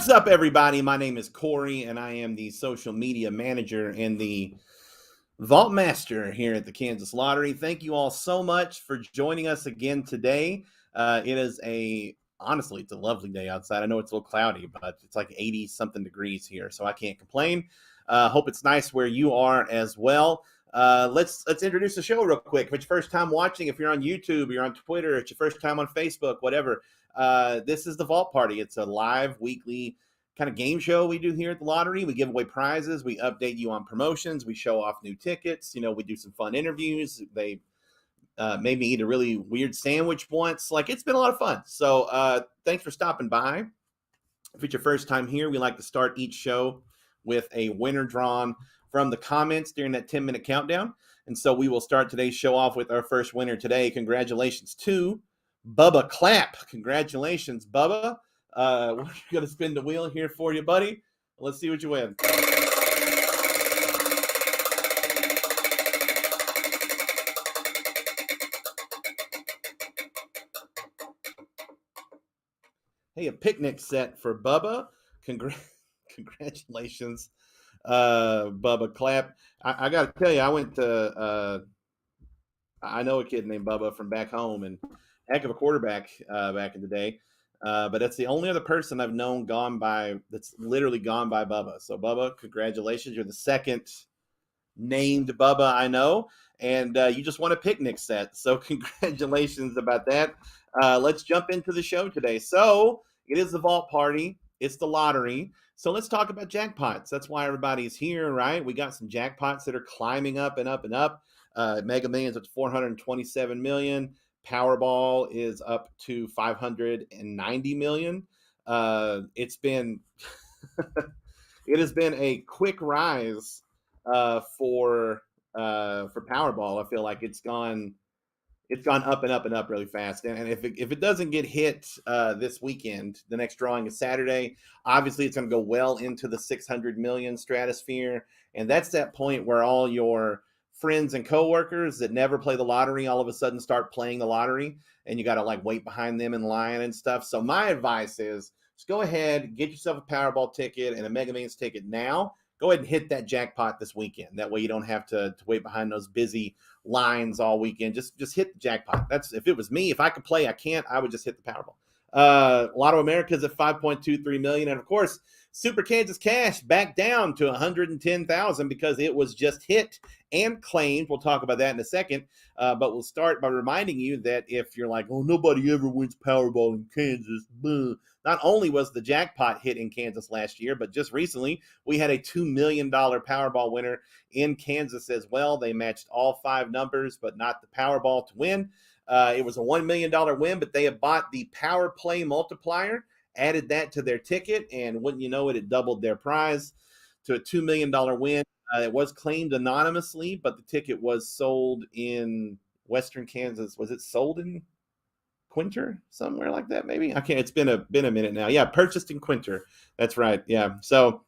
What's up, everybody? My name is Corey, and I am the social media manager and the vault master here at the Kansas Lottery. Thank you all so much for joining us again today. It is honestly, it's a lovely day outside. I know it's a little cloudy, but it's like 80 something degrees here, so I can't complain. Hope it's nice where you are as well. Let's introduce the show real quick. If it's your first time watching, if you're on YouTube, you're on Twitter, it's your first time on Facebook, whatever. This is the Vault Party. It's a live weekly kind of game show we do here at the lottery. We give away prizes. We update you on promotions. We show off new tickets. We do some fun interviews. They made me eat a really weird sandwich once. It's been a lot of fun. So thanks for stopping by. If it's your first time here, we like to start each show with a winner drawn from the comments during that 10-minute countdown. And so we will start today's show off with our first winner today. Congratulations to Bubba Clapp. Congratulations, Bubba. We're going to spin the wheel here for you, buddy. Let's see what you win. Hey, a picnic set for Bubba. Congratulations, Bubba Clapp. I got to tell you, I went to, I know a kid named Bubba from back home, and heck of a quarterback back in the day. But that's the only other person I've known that's literally gone by Bubba. So, Bubba, congratulations. You're the second named Bubba I know, and you just won a picnic set. So, congratulations about that. Let's jump into the show today. So, it is the Vault Party. It's the lottery. So let's talk about jackpots. That's why everybody's here, right? We got some jackpots that are climbing up and up and up. Mega Millions at 427 million. Powerball is up to 590 million. It has been a quick rise for Powerball. I feel like it's gone up and up and up really fast. And if it doesn't get hit this weekend, the next drawing is Saturday. Obviously, it's going to go well into the 600 million stratosphere. And that's that point where all your friends and coworkers that never play the lottery all of a sudden start playing the lottery. And you got to wait behind them in line and stuff. So my advice is just go ahead, get yourself a Powerball ticket and a Mega Millions ticket now. Go ahead and hit that jackpot this weekend. That way you don't have to wait behind those busy lines all weekend. Just hit the jackpot. If it was me, if I could play, I would just hit the Powerball. Lotto America's at 5.23 million. And of course, Super Kansas Cash back down to 110,000 because it was just hit and claimed. We'll talk about that in a second. But we'll start by reminding you that if you're like, oh, nobody ever wins Powerball in Kansas. Blah. Not only was the jackpot hit in Kansas last year, but just recently we had a $2 million Powerball winner in Kansas as well. They matched all 5 numbers, but not the Powerball to win. It was a $1 million win, but they had bought the Power Play multiplier, added that to their ticket, and wouldn't you know it, it doubled their prize to a $2 million win. It was claimed anonymously, but the ticket was sold in Western Kansas. Was it sold in Quinter, somewhere like that, maybe? Okay, it's been a minute now. Yeah, purchased in Quinter. That's right. Yeah. So,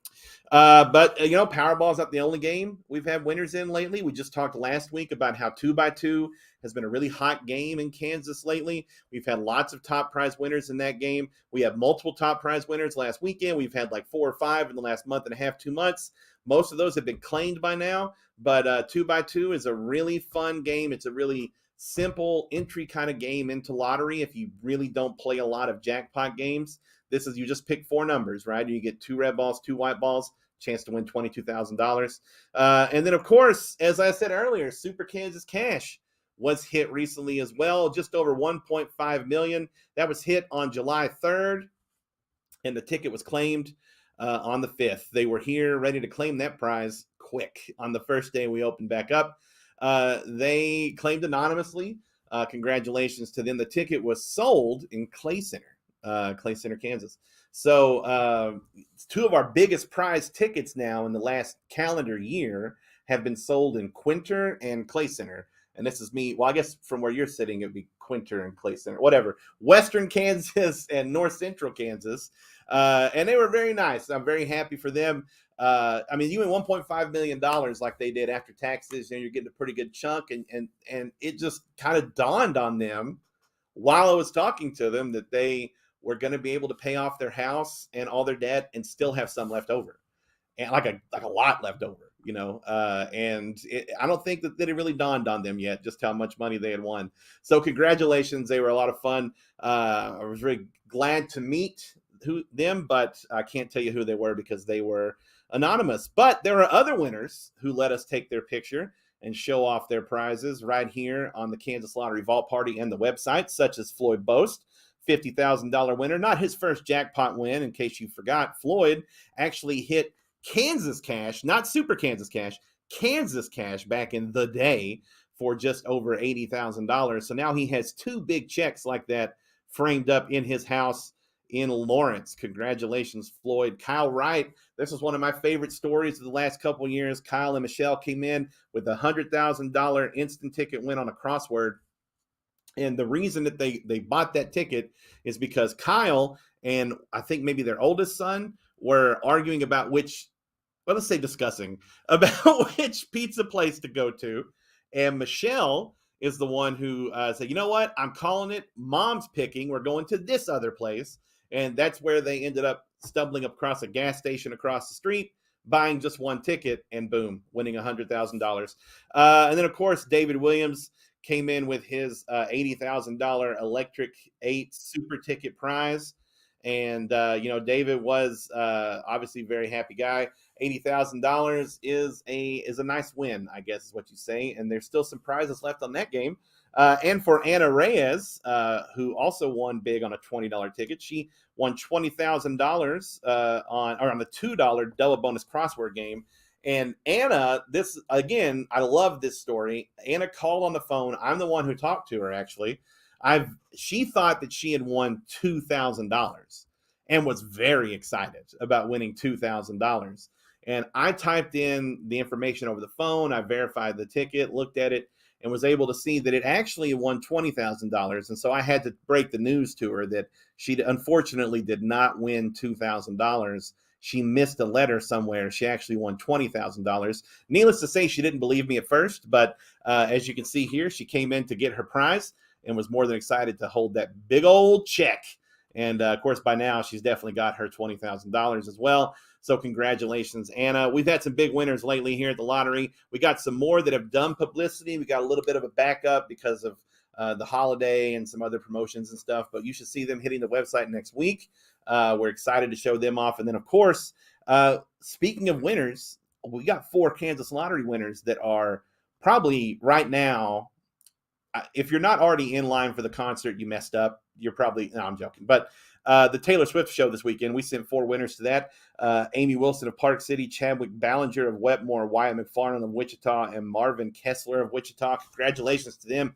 but Powerball is not the only game we've had winners in lately. We just talked last week about how 2x2 has been a really hot game in Kansas lately. We've had lots of top prize winners in that game. We have multiple top prize winners last weekend. We've had 4 or 5 in the last month and a half, 2 months. Most of those have been claimed by now, but 2x2 is a really fun game. It's a really simple entry kind of game into lottery. If you really don't play a lot of jackpot games, this is, you just pick 4 numbers, right? You get 2 red balls, 2 white balls, chance to win $22,000. And then, of course, as I said earlier, Super Kansas Cash was hit recently as well, just over 1.5 million. That was hit on July 3rd, and the ticket was claimed on the 5th. They were here ready to claim that prize quick on the first day we opened back up. They claimed anonymously. Congratulations to them. The ticket was sold in Clay Center, Kansas. So 2 of our biggest prize tickets now in the last calendar year have been sold in Quinter and Clay Center. And this is me. Well, I guess from where you're sitting, it'd be Quinter and Clay Center, whatever. Western Kansas and North Central Kansas. And they were very nice. I'm very happy for them. I mean, you win $1.5 million like they did after taxes, and you're getting a pretty good chunk. And it just kind of dawned on them while I was talking to them that they were going to be able to pay off their house and all their debt and still have some left over, and like a lot left over. And I don't think that it really dawned on them yet just how much money they had won. So congratulations. They were a lot of fun. I was very glad to meet them, but I can't tell you who they were because they were anonymous. But there are other winners who let us take their picture and show off their prizes right here on the Kansas Lottery Vault Party and the website, such as Floyd Boast, $50,000 winner. Not his first jackpot win, in case you forgot. Floyd actually hit Kansas Cash, not Super Kansas Cash, Kansas Cash back in the day for just over $80,000. So now he has two big checks like that framed up in his house in Lawrence. Congratulations, Floyd. Kyle Wright, this was one of my favorite stories of the last couple of years. Kyle and Michelle came in with a $100,000 instant ticket win on a crossword. And the reason that they bought that ticket is because Kyle and I think maybe their oldest son were arguing about discussing about which pizza place to go to. And Michelle is the one who said, you know what? I'm calling it. Mom's picking. We're going to this other place. And that's where they ended up stumbling across a gas station across the street, buying just one ticket, and boom, winning $100,000. And then, of course, David Williams came in with his $80,000 Electric 8 super ticket prize. And, David was obviously a very happy guy. $80,000 is a nice win, I guess is what you say. And there's still some prizes left on that game. And for Anna Reyes, who also won big on a $20 ticket, she won $20,000 on the $2 double bonus crossword game. And Anna, I love this story. Anna called on the phone. I'm the one who talked to her, actually. She thought that she had won $2,000 and was very excited about winning $2,000. And I typed in the information over the phone. I verified the ticket, looked at it, and was able to see that it actually won $20,000. And so I had to break the news to her that she unfortunately did not win $2,000. She missed a letter somewhere. She actually won $20,000. Needless to say, she didn't believe me at first, but as you can see here, she came in to get her prize and was more than excited to hold that big old check. And of course, by now, she's definitely got her $20,000 as well. So congratulations, Anna. We've had some big winners lately here at the lottery. We got some more that have done publicity. We got a little bit of a backup because of the holiday and some other promotions and stuff, but you should see them hitting the website next week. We're excited to show them off. And then, of course, speaking of winners, we got 4 Kansas Lottery winners that are probably right now, if you're not already in line for the concert, you messed up. You're probably, no, I'm joking. But the Taylor Swift show this weekend, we sent 4 winners to that. Amy Wilson of Park City, Chadwick Ballinger of Wetmore, Wyatt McFarland of Wichita, and Marvin Kessler of Wichita. Congratulations to them.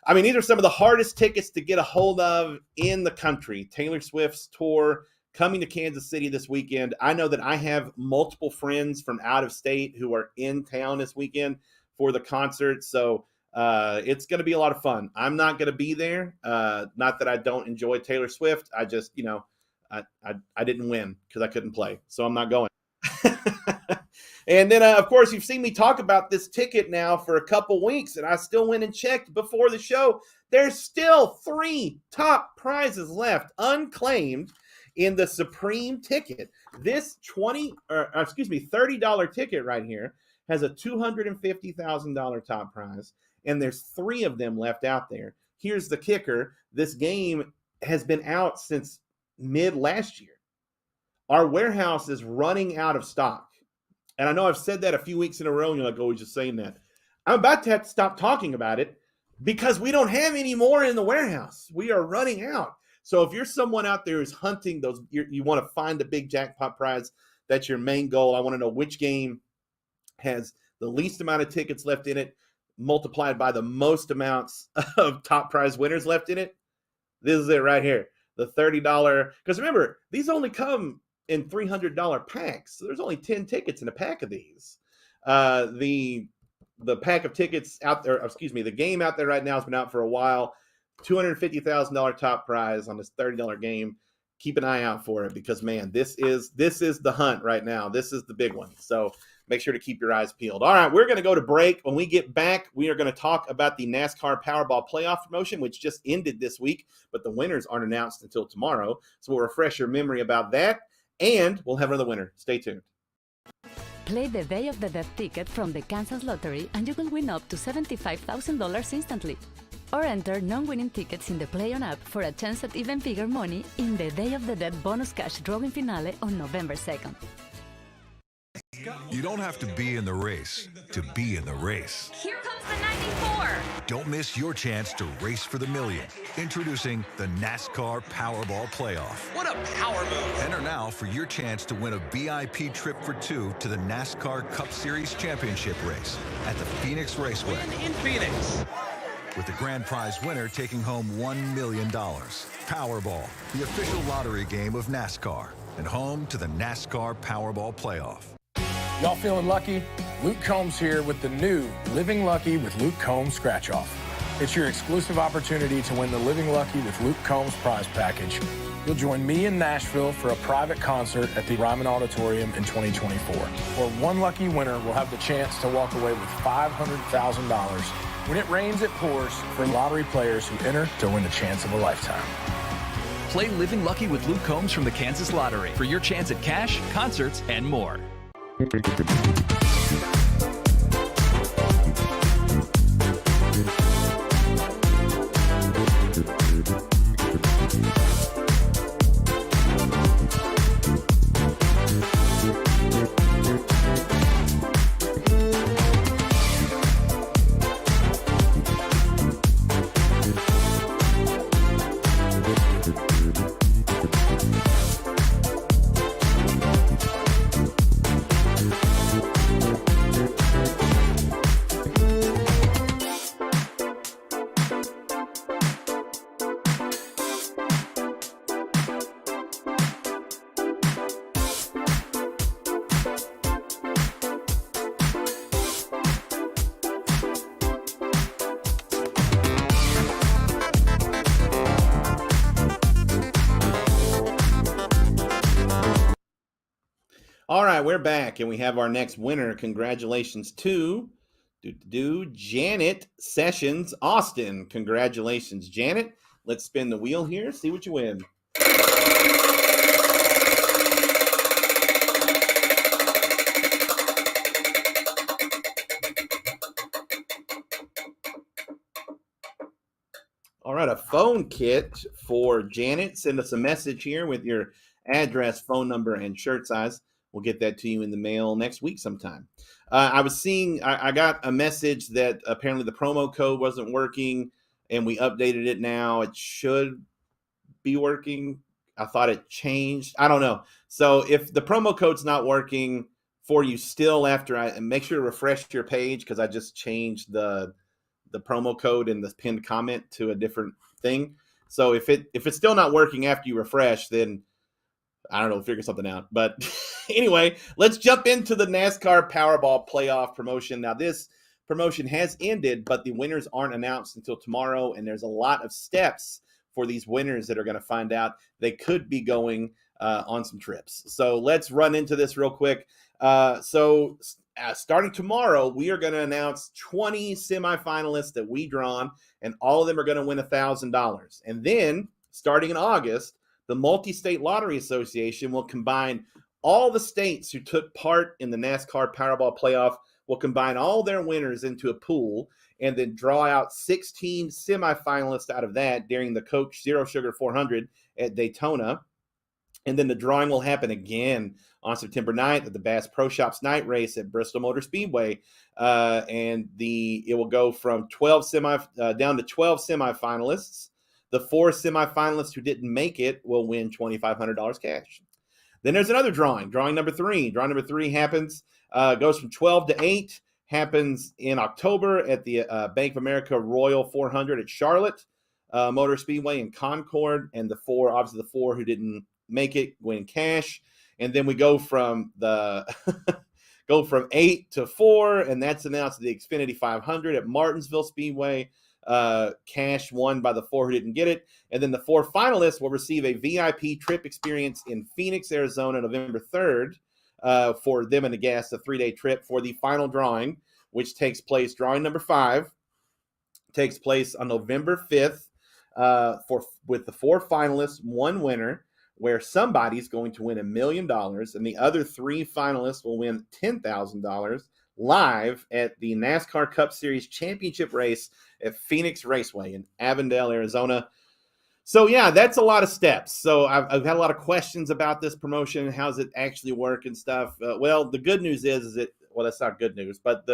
I mean, these are some of the hardest tickets to get a hold of in the country. Taylor Swift's tour coming to Kansas City this weekend. I know that I have multiple friends from out of state who are in town this weekend for the concert. So it's going to be a lot of fun. I'm not going to be there. Not that I don't enjoy Taylor Swift. I just, I didn't win because I couldn't play. So I'm not going. And then, of course, you've seen me talk about this ticket now for a couple weeks, and I still went and checked before the show. There's still 3 top prizes left unclaimed in the Supreme ticket. This $30 ticket right here has a $250,000 top prize, and there's 3 of them left out there. Here's the kicker. This game has been out since mid last year. Our warehouse is running out of stock. And I know I've said that a few weeks in a row, and you're like, oh, we're just saying that. I'm about to have to stop talking about it because we don't have any more in the warehouse. We are running out. So if you're someone out there who's hunting those, you want to find a big jackpot prize, that's your main goal. I want to know which game has the least amount of tickets left in it, multiplied by the most amounts of top prize winners left in it. This is it right here. The $30. Because remember, these only come in $300 packs. So there's only 10 tickets in a pack of these. The pack of tickets out there, the game out there right now has been out for a while. $250,000 top prize on this $30 game. Keep an eye out for it because, man, this is the hunt right now. This is the big one. So make sure to keep your eyes peeled. All right, we're going to go to break. When we get back, we are going to talk about the NASCAR Powerball Playoff promotion, which just ended this week, but the winners aren't announced until tomorrow. So we'll refresh your memory about that. And we'll have another winner. Stay tuned. Play the Day of the Dead ticket from the Kansas Lottery and you will win up to $75,000 instantly. Or enter non-winning tickets in the Play On app for a chance at even bigger money in the Day of the Dead bonus cash drawing finale on November 2nd. You don't have to be in the race to be in the race. Here comes the 94. Don't miss your chance to race for the million. Introducing the NASCAR Powerball Playoff. What a power move. Enter now for your chance to win a VIP trip for two to the NASCAR Cup Series Championship race at the Phoenix Raceway. Win in Phoenix. With the grand prize winner taking home $1 million. Powerball, the official lottery game of NASCAR, and home to the NASCAR Powerball Playoff. Y'all feeling lucky? Luke Combs here with the new Living Lucky with Luke Combs Scratch Off. It's your exclusive opportunity to win the Living Lucky with Luke Combs prize package. You'll join me in Nashville for a private concert at the Ryman Auditorium in 2024. Where one lucky winner will have the chance to walk away with $500,000. When it rains, it pours for lottery players who enter to win the chance of a lifetime. Play Living Lucky with Luke Combs from the Kansas Lottery for your chance at cash, concerts, and more. All right, we're back, and we have our next winner. Congratulations to Janet Sessions Austin. Congratulations, Janet. Let's spin the wheel here, see what you win. All right, a phone kit for Janet. Send us a message here with your address, phone number, and shirt size. We'll get that to you in the mail next week sometime. I got a message that apparently the promo code wasn't working, and we updated it now. It should be working. I thought it changed. I don't know. So if the promo code's not working for you still after make sure to refresh your page, because I just changed the promo code in the pinned comment to a different thing. So if it's still not working after you refresh, then I don't know, figure something out. But anyway, let's jump into the NASCAR Powerball Playoff promotion. Now, this promotion has ended, but the winners aren't announced until tomorrow, and there's a lot of steps for these winners that are going to find out they could be going on some trips. So let's run into this real quick. Starting tomorrow, we are going to announce 20 semifinalists that we drawn, and all of them are going to win $1,000. And then, starting in August, the Multi-State Lottery Association will combine all the states who took part in the NASCAR Powerball Playoff, will combine all their winners into a pool and then draw out 16 semifinalists out of that during the Coke Zero Sugar 400 at Daytona. And then the drawing will happen again on September 9th at the Bass Pro Shops night race at Bristol Motor Speedway. It will go from 12 down to 12 semifinalists. The 4 semifinalists who didn't make it will win $2,500 cash. Then there's another drawing number 3. Drawing number 3 happens, goes from 12 to 8, happens in October at the Bank of America Royal 400 at Charlotte Motor Speedway in Concord. And the 4 who didn't make it win cash. And then we go from 8 to 4, and that's announced at the Xfinity 500 at Martinsville Speedway. Cash won by the 4 who didn't get it. And then the 4 finalists will receive a VIP trip experience in Phoenix, Arizona, November 3rd for them and the guests, a 3-day trip for the final drawing, which takes place, drawing number 5, takes place on November 5th with the 4 finalists, 1 winner, where somebody's going to win $1 million, and the other 3 finalists will win $10,000 live at the NASCAR Cup Series Championship race at Phoenix Raceway in Avondale, Arizona. So yeah, that's a lot of steps. So I've had a lot of questions about this promotion. How's it actually work and stuff? Well, the good news is well, that's not good news, but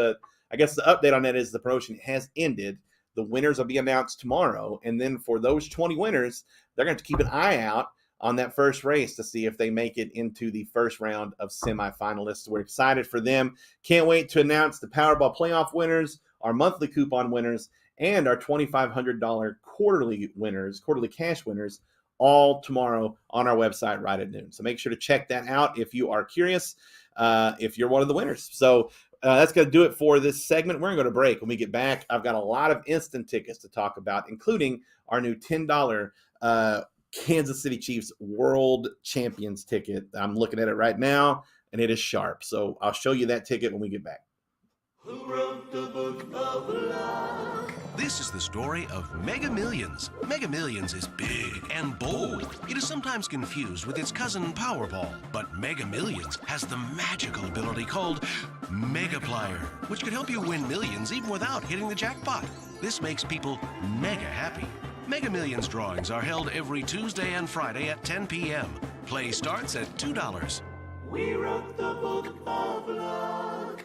I guess the update on that is the promotion has ended. The winners will be announced tomorrow, and then for those 20 winners, they're going to keep an eye out on that first race to see if they make it into the first round of semifinalists. We're excited for them. Can't wait to announce the Powerball playoff winners, our monthly coupon winners, and our $2,500 quarterly cash winners, all tomorrow on our website right at noon. So make sure to check that out if you are curious, if you're one of the winners. So that's going to do it for this segment. We're going to go to break. When we get back, I've got a lot of instant tickets to talk about, including our new $10 Kansas City Chiefs World Champions ticket. I'm looking at it right now, and it is sharp. So I'll show you that ticket when we get back. Who wrote the book of love? This is the story of Mega Millions. Mega Millions is big and bold. It is sometimes confused with its cousin Powerball, but Mega Millions has the magical ability called Megaplier, which can help you win millions even without hitting the jackpot. This makes people mega happy. Mega Millions drawings are held every Tuesday and Friday at 10 p.m. Play starts at $2. We wrote the book of love.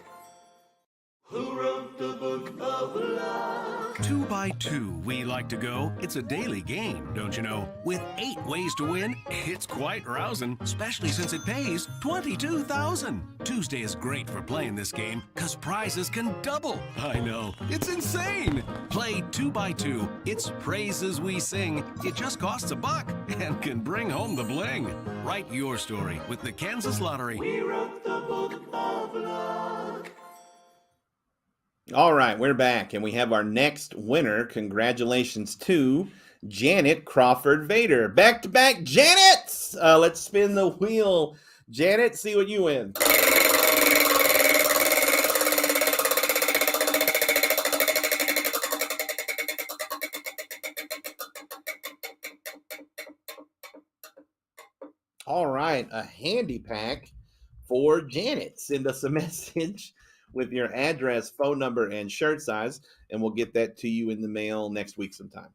Who wrote the book of love? 2 by 2, we like to go. It's a daily game, don't you know? With 8 ways to win, it's quite rousing, especially since it pays $22,000. Tuesday is great for playing this game, because prizes can double. I know, it's insane. Play 2 by 2. It's praises we sing. It just costs $1 and can bring home the bling. Write your story with the Kansas Lottery. We wrote the book of love. All right, we're back, and we have our next winner. Congratulations to Janet Crawford Vader. Back-to-back Janets! Let's spin the wheel. Janet, see what you win. All right, a handy pack for Janet. Send us a message with your address, phone number, and shirt size, and we'll get that to you in the mail next week sometime.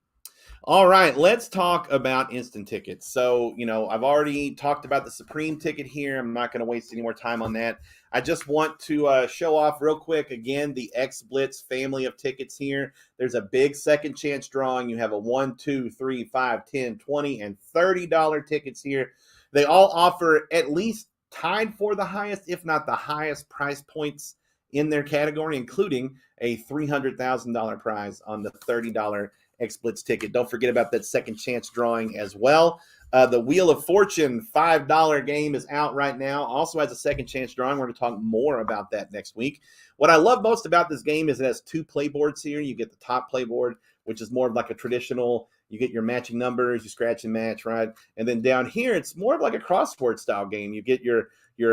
All right, let's talk about instant tickets. So, I've already talked about the Supreme ticket here. I'm not going to waste any more time on that. I just want to show off real quick, again, the X-Blitz family of tickets here. There's a big second chance drawing. You have a $1, $2, $3, $5, $10, $20, and $30 tickets here. They all offer at least tied for the highest, if not the highest price points in their category, including a $300,000 prize on the $30 X-Blitz ticket. Don't forget about that second chance drawing as well. The Wheel of Fortune $5 game is out right now. Also has a second chance drawing. We're going to talk more about that next week. What I love most about this game is it has 2 playboards here. You get the top playboard, which is more of like a traditional, you get your matching numbers, you scratch and match, right? And then down here, it's more of like a crossword style game. You get your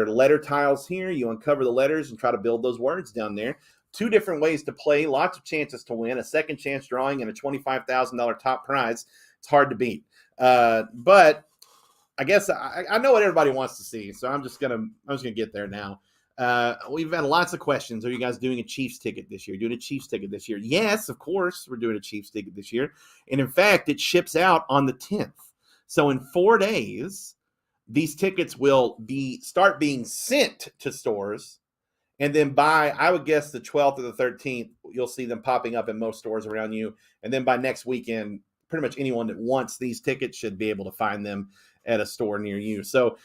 letter tiles here. You uncover the letters and try to build those words down there. 2 different ways to play, lots of chances to win, a second chance drawing and a $25,000 top prize. It's hard to beat. But I guess I know what everybody wants to see, so I'm just gonna get there now. We've had lots of questions. Are you guys doing a Chiefs ticket this year? Doing a Chiefs ticket this year? Yes, of course, we're doing a Chiefs ticket this year. And in fact, it ships out on the 10th. So in 4 days, these tickets will start being sent to stores. And then by, I would guess, the 12th or the 13th, you'll see them popping up in most stores around you. And then by next weekend, pretty much anyone that wants these tickets should be able to find them at a store near you. So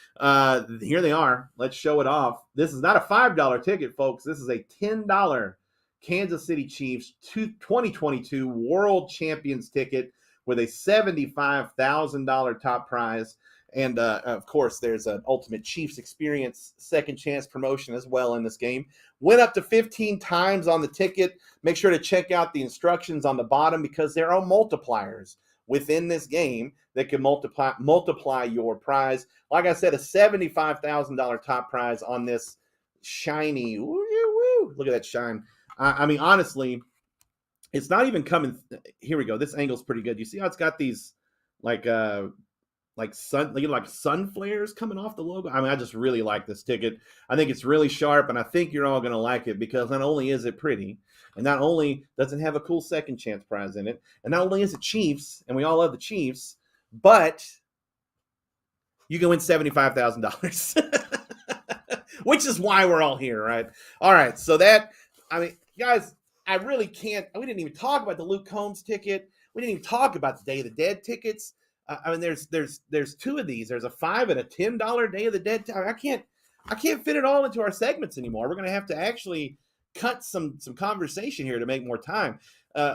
here they are. Let's show it off. This is not a $5 ticket, folks. This is a $10 Kansas City Chiefs 2022 World Champions ticket with a $75,000 top prize. And, of course, there's an Ultimate Chiefs Experience second chance promotion as well in this game. Went up to 15 times on the ticket. Make sure to check out the instructions on the bottom because there are multipliers within this game that can multiply your prize. Like I said, a $75,000 top prize on this shiny. Woo, look at that shine. I mean, honestly, it's not even coming. Here we go. This angle's pretty good. You see how it's got these like sun flares coming off the logo. I mean, I just really like this ticket. I think it's really sharp, and I think you're all going to like it because not only is it pretty, and not only does it have a cool second chance prize in it, and not only is it Chiefs, and we all love the Chiefs, but you can win $75,000, which is why we're all here, right? All right. So guys, I really can't. We didn't even talk about the Luke Combs ticket. We didn't even talk about the Day of the Dead tickets. There's two of these. There's a $5 and a $10 Day of the Dead. I can't fit it all into our segments anymore. We're going to have to actually cut some conversation here to make more time.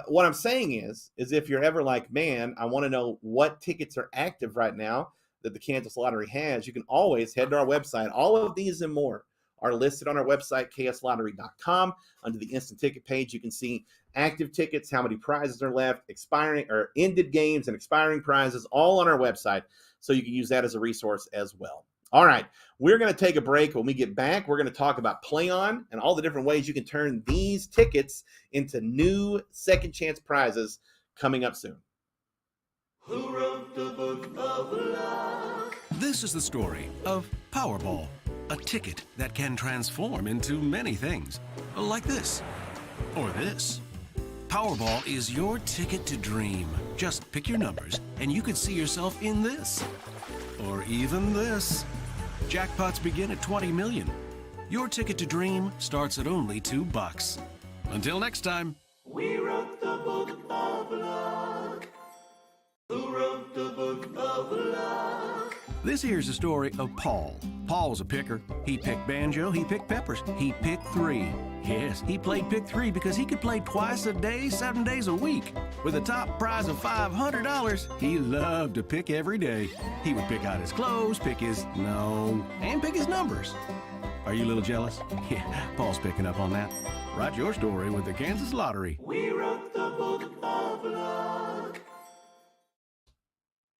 What I'm saying is if you're ever like, man, I want to know what tickets are active right now that the Kansas Lottery has, you can always head to our website. All of these and more are listed on our website, kslottery.com. Under the instant ticket page, you can see active tickets, how many prizes are left, expiring or ended games and expiring prizes, all on our website. So you can use that as a resource as well. All right, we're going to take a break. When we get back, we're going to talk about Play On and all the different ways you can turn these tickets into new second chance prizes coming up soon. Who wrote the book of luck? This is the story of Powerball, a ticket that can transform into many things, like this or this. Powerball is your ticket to dream. Just pick your numbers and you could see yourself in this or even this. Jackpots begin at 20 million. Your ticket to dream starts at only $2. Until next time. We wrote the book of luck. Who wrote the book of luck? This here's the story of Paul. Paul's a picker. He picked banjo, he picked peppers, he picked 3. Yes, he played pick 3 because he could play twice a day, 7 days a week. With a top prize of $500, he loved to pick every day. He would pick out his clothes, pick his numbers. Are you a little jealous? Yeah, Paul's picking up on that. Write your story with the Kansas Lottery. We wrote the book of luck.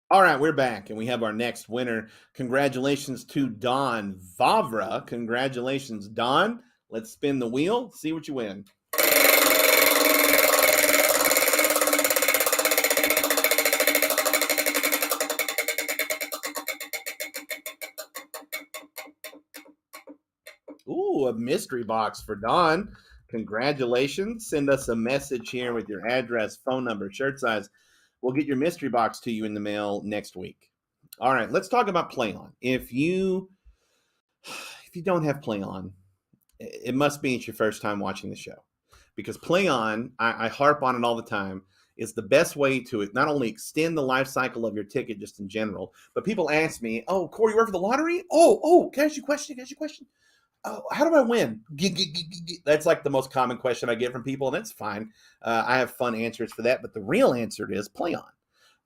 All right, we're back, and we have our next winner. Congratulations to Don Vavra. Congratulations, Don. Let's spin the wheel, see what you win. Ooh, a mystery box for Don. Congratulations. Send us a message here with your address, phone number, shirt size. We'll get your mystery box to you in the mail next week. All right, let's talk about Play On. If you don't have Play On, it must be it's your first time watching the show, because Play On, I harp on it all the time, is the best way to not only extend the life cycle of your ticket just in general, but people ask me, oh, Corey, you work for the lottery? Oh, can I ask you a question? Oh, how do I win? That's like the most common question I get from people, and that's fine. I have fun answers for that, but the real answer is Play On.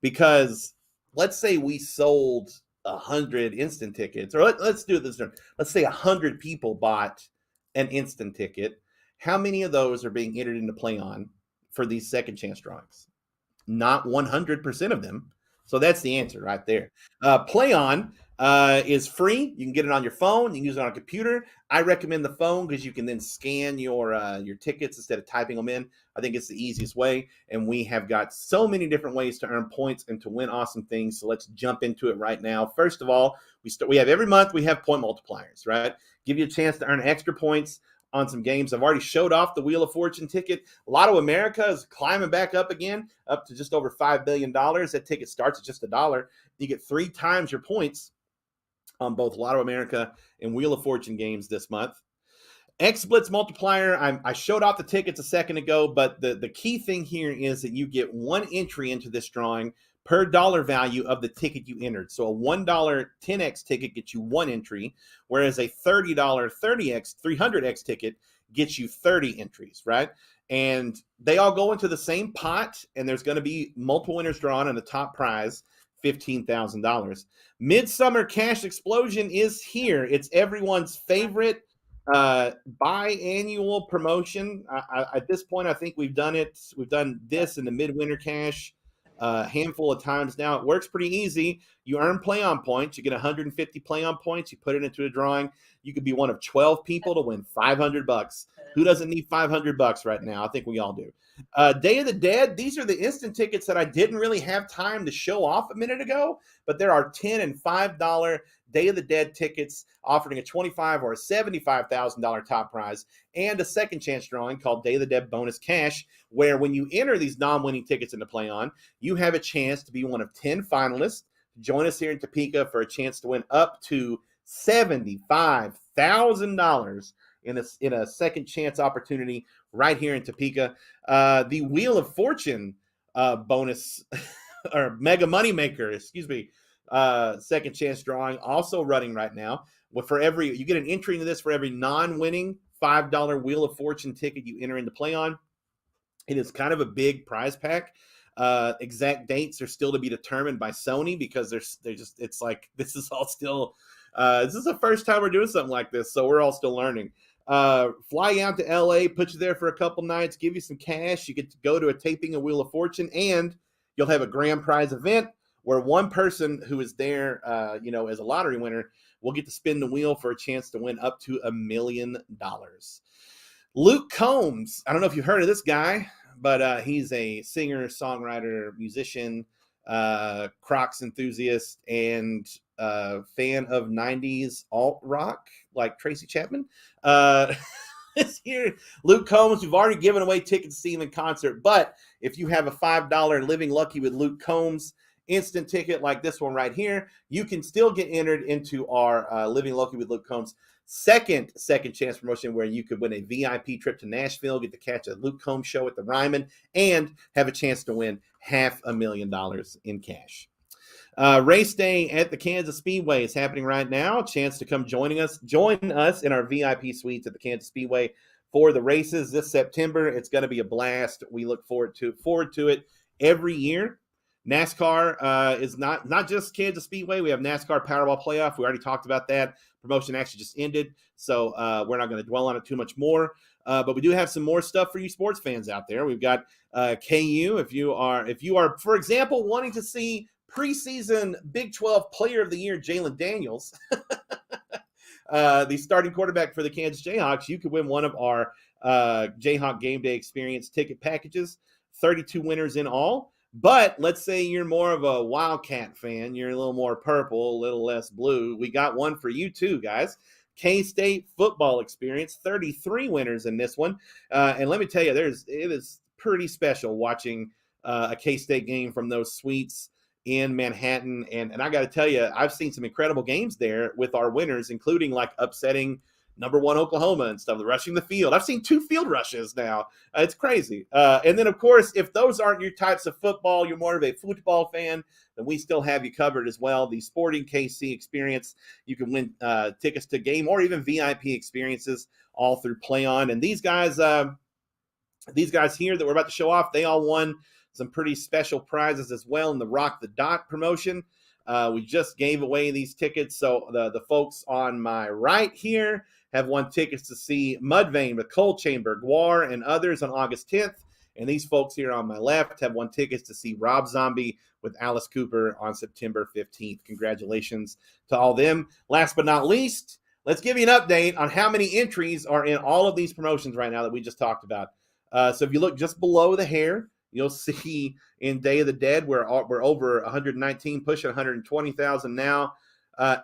Because let's say we sold 100 instant tickets, or let's do this. Let's say 100 people bought an instant ticket. How many of those are being entered into Play On for these second chance drawings? Not 100% of them. So that's the answer right there. Play On is free. You can get it on your phone. You can use it on a computer. I recommend the phone because you can then scan your tickets instead of typing them in. I think it's the easiest way. And we have got so many different ways to earn points and to win awesome things. So let's jump into it right now. First of all, we have every month we have point multipliers, right? Give you a chance to earn extra points on some games. I've already showed off the Wheel of Fortune ticket. Lotto America is climbing back up again, up to just over $5 billion. That ticket starts at just $1. You get 3 times your points on both Lotto America and Wheel of Fortune games this month. XSplits multiplier, I showed off the tickets a second ago, but the key thing here is that you get 1 entry into this drawing per dollar value of the ticket you entered. So a $1 10X ticket gets you 1 entry, whereas a $30 300X ticket gets you 30 entries, right? And they all go into the same pot, and there's going to be multiple winners drawn, and the top prize, $15,000. Midsummer Cash Explosion is here. It's everyone's favorite biannual promotion. At this point, I think we've done it. We've done this in the Midwinter Cash a handful of times now. It works pretty easy. You earn Play On points. You get 150 Play On points. You put it into a drawing. You could be one of 12 people to win $500. Who doesn't need $500 right now? I think we all do. Day of the Dead, these are the instant tickets that I didn't really have time to show off a minute ago, but there are $10 and $5 Day of the Dead tickets offering a $25,000 or a $75,000 top prize and a second chance drawing called Day of the Dead Bonus Cash, where when you enter these non-winning tickets into Play On, you have a chance to be one of 10 finalists. Join us here in Topeka for a chance to win up to $75,000 in a second chance opportunity right here in Topeka. The Wheel of Fortune bonus or Mega Money Maker, second chance drawing also running right now. You get an entry into this for every non-winning $5 Wheel of Fortune ticket you enter into Play On. It is kind of a big prize pack. Exact dates are still to be determined by Sony because it's like this is all still this is the first time we're doing something like this, so we're all still learning. Fly out to LA, put you there for a couple nights, give you some cash. You get to go to a taping of Wheel of Fortune, and you'll have a grand prize event where one person who is there, as a lottery winner, will get to spin the wheel for a chance to win up to $1 million. Luke Combs, I don't know if you've heard of this guy, but he's a singer, songwriter, musician, Crocs enthusiast, and fan of 90s alt rock like Tracy Chapman. This here, Luke Combs, we've already given away tickets to see him in concert, but if you have a $5 Living Lucky with Luke Combs instant ticket like this one right here, you can still get entered into our Living Lucky with Luke Combs second chance promotion, where you could win a VIP trip to Nashville, get to catch a Luke Combs show at the Ryman, and have a chance to win $500,000 in cash. Race day at the Kansas Speedway is happening right now. A chance to come join us in our VIP suites at the Kansas Speedway for the races this September. It's going to be a blast. We look forward to it every year. NASCAR is not just Kansas Speedway. We have NASCAR Powerball Playoff. We already talked about that. Promotion actually just ended, so we're not going to dwell on it too much more. But we do have some more stuff for you sports fans out there. We've got KU. If you are, for example, wanting to see preseason Big 12 Player of the Year Jalen Daniels, the starting quarterback for the Kansas Jayhawks, you could win one of our Jayhawk Game Day Experience ticket packages. 32 winners in all. But let's say you're more of a Wildcat fan. You're a little more purple, a little less blue. We got one for you too, guys. K-State Football Experience, 33 winners in this one. And let me tell you, it is pretty special watching a K-State game from those suites in Manhattan. And I got to tell you, I've seen some incredible games there with our winners, including like upsetting number 1 Oklahoma and stuff, rushing the field. I've seen 2 field rushes now. It's crazy. And then, of course, if those aren't your types of football, you're more of a football fan, then we still have you covered as well. The Sporting KC Experience, you can win tickets to game or even VIP experiences all through Play On. And these guys here that we're about to show off, they all won some pretty special prizes as well in the Rock the Dot promotion. We just gave away these tickets. So the folks on my right here have won tickets to see Mudvayne with Coal Chamber, Guar, and others on August 10th. And these folks here on my left have won tickets to see Rob Zombie with Alice Cooper on September 15th. Congratulations to all them. Last but not least, let's give you an update on how many entries are in all of these promotions right now that we just talked about. So if you look just below the hair, you'll see in Day of the Dead, we're over 119, pushing 120,000 now.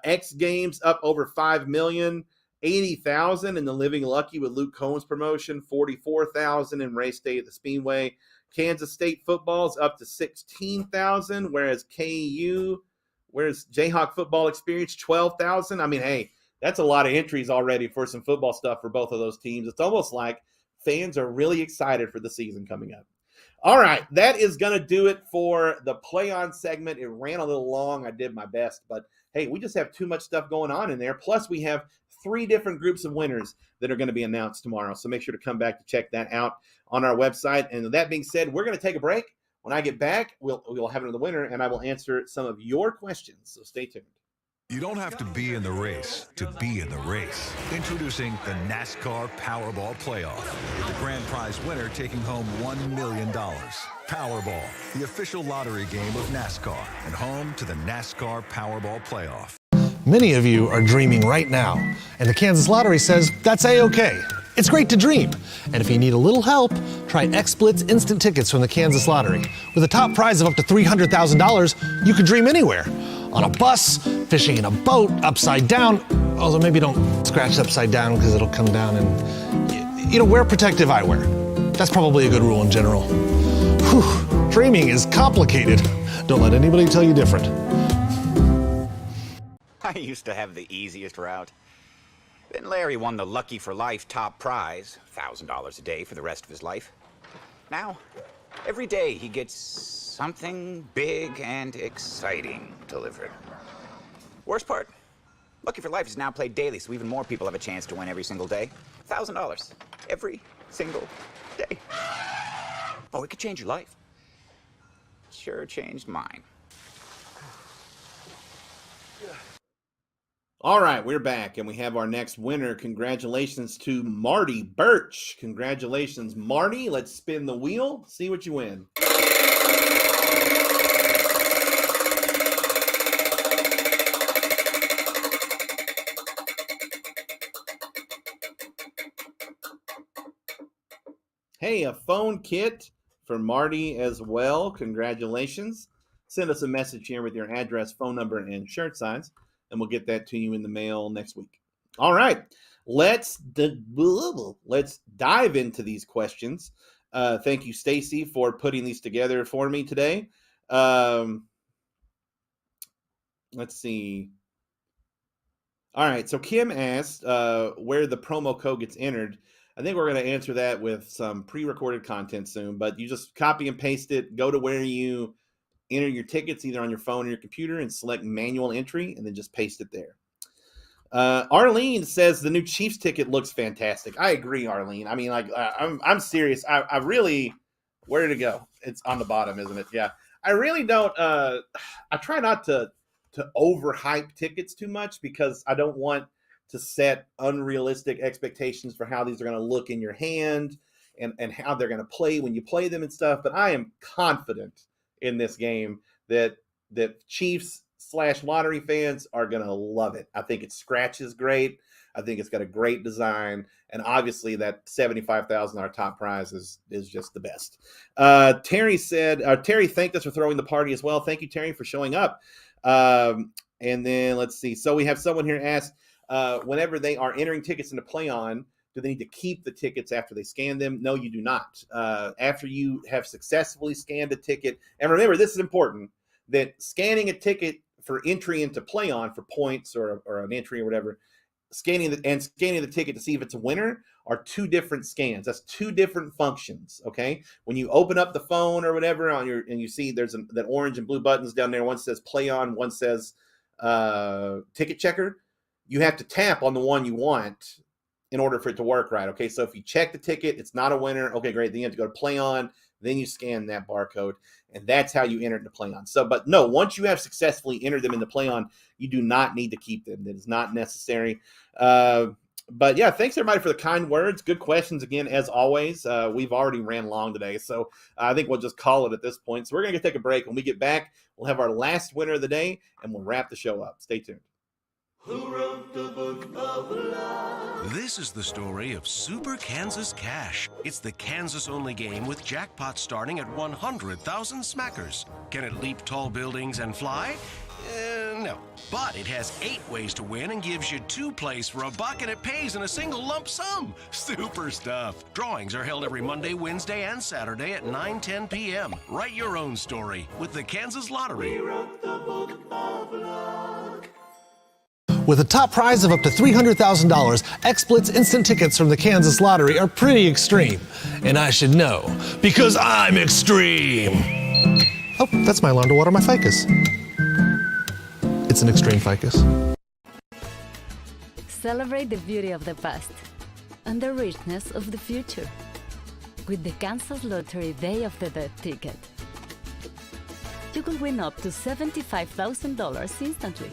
X Games up over 5 million. 80,000 in the Living Lucky with Luke Combs promotion, 44,000 in race day at the Speedway. Kansas State football's up to 16,000, whereas Jayhawk Football Experience, 12,000. I mean, hey, that's a lot of entries already for some football stuff for both of those teams. It's almost like fans are really excited for the season coming up. All right, that is going to do it for the Play On segment. It ran a little long. I did my best, but hey, we just have too much stuff going on in there. Plus, we have 3 different groups of winners that are going to be announced tomorrow. So make sure to come back to check that out on our website. And with that being said, we're going to take a break. When I get back, we'll have another winner, and I will answer some of your questions. So stay tuned. You don't have to be in the race to be in the race. Introducing the NASCAR Powerball Playoff, with the grand prize winner taking home $1 million. Powerball, the official lottery game of NASCAR, and home to the NASCAR Powerball Playoff. Many of you are dreaming right now, and the Kansas Lottery says that's A-OK. It's great to dream. And if you need a little help, try XSplit's instant tickets from the Kansas Lottery. With a top prize of up to $300,000, you could dream anywhere. On a bus, fishing in a boat, upside down. Although maybe don't scratch it upside down because it'll come down and, wear protective eyewear. That's probably a good rule in general. Whew, dreaming is complicated. Don't let anybody tell you different. I used to have the easiest route. Then Larry won the Lucky for Life top prize, $1,000 a day for the rest of his life. Now, every day he gets something big and exciting delivered. Worst part, Lucky for Life is now played daily, so even more people have a chance to win every single day. $1,000 every single day. Oh, it could change your life. Sure changed mine. All right, we're back, and we have our next winner. Congratulations to Marty Birch. Congratulations, Marty. Let's spin the wheel, see what you win. Hey, a phone kit for Marty as well. Congratulations. Send us a message here with your address, phone number, and shirt size, and we'll get that to you in the mail next week. All right, let's dive into these questions. Thank you, Stacy, for putting these together for me today. Let's see. All right, so Kim asked where the promo code gets entered. I think we're going to answer that with some pre-recorded content soon, but you just copy and paste it, go to where you enter your tickets either on your phone or your computer and select manual entry and then just paste it there. Arlene says the new Chiefs ticket looks fantastic. I agree, Arlene. I mean, I'm serious. I really, where did it go? It's on the bottom, isn't it? Yeah. I really don't, I try not to overhype tickets too much because I don't want to set unrealistic expectations for how these are going to look in your hand and how they're going to play when you play them and stuff. But I am confident in this game that Chiefs/lottery fans are going to love it. I think it scratches great. I think it's got a great design. And obviously that $75,000 top prize is just the best. Terry thanked us for throwing the party as well. Thank you, Terry, for showing up. And then let's see. So we have someone here ask, whenever they are entering tickets into PlayOn, do they need to keep the tickets after they scan them? No, you do not. After you have successfully scanned a ticket, and remember, this is important, that scanning a ticket for entry into PlayOn for points or an entry or whatever, scanning the ticket to see if it's a winner are two different scans. That's two different functions, okay? When you open up the phone or whatever and you see there's that orange and blue buttons down there, one says PlayOn, one says ticket checker, you have to tap on the one you want in order for it to work right, okay? So if you check the ticket, it's not a winner, okay, great. Then you have to go to PlayOn, then you scan that barcode, and that's how you enter into PlayOn. So, but no, once you have successfully entered them into PlayOn, you do not need to keep them. That is not necessary. But yeah, thanks everybody for the kind words. Good questions again, as always. We've already ran long today, so I think we'll just call it at this point. So we're going to take a break. When we get back, we'll have our last winner of the day, and we'll wrap the show up. Stay tuned. Who wrote the book of love? This is the story of Super Kansas Cash. It's the Kansas-only game with jackpots starting at 100,000 smackers. Can it leap tall buildings and fly? No. But it has 8 ways to win and gives you 2 plays for $1 and it pays in a single lump sum. Super stuff. Drawings are held every Monday, Wednesday, and Saturday at 9:10 p.m. Write your own story with the Kansas Lottery. We wrote the book of luck. With a top prize of up to $300,000, XSplit's instant tickets from the Kansas Lottery are pretty extreme. And I should know, because I'm extreme. Oh, that's my alarm to water my ficus. It's an extreme ficus. Celebrate the beauty of the past and the richness of the future with the Kansas Lottery Day of the Dead ticket. You could win up to $75,000 instantly.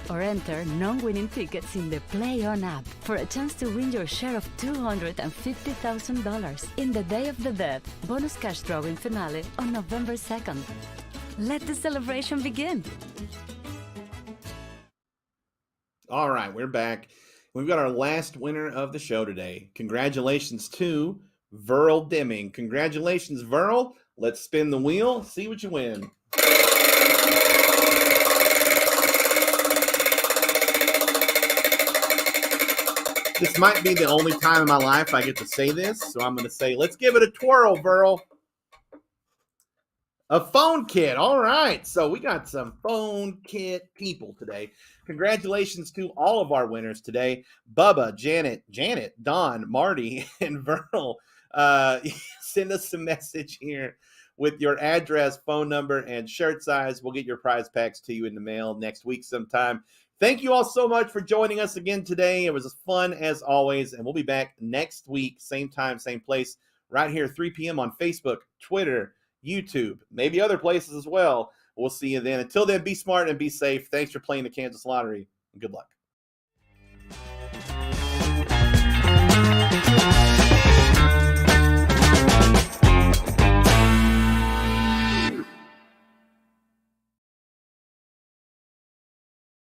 Or enter non-winning tickets in the PlayOn app for a chance to win your share of $250,000 in the Day of the Dead bonus cash drawing finale on November 2nd. Let the celebration begin! All right, we're back. We've got our last winner of the show today. Congratulations to Verl Deming. Congratulations, Verl. Let's spin the wheel, see what you win. This might be the only time in my life I get to say this, so I'm going to say, let's give it a twirl, Verl. A phone kit. All right. So we got some phone kit people today. Congratulations to all of our winners today. Bubba, Janet, Don, Marty, and Verl. Send us a message here with your address, phone number, and shirt size. We'll get your prize packs to you in the mail next week sometime. Thank you all so much for joining us again today. It was fun as always, and we'll be back next week, same time, same place, right here, 3 p.m. on Facebook, Twitter, YouTube, maybe other places as well. We'll see you then. Until then, be smart and be safe. Thanks for playing the Kansas Lottery, and good luck.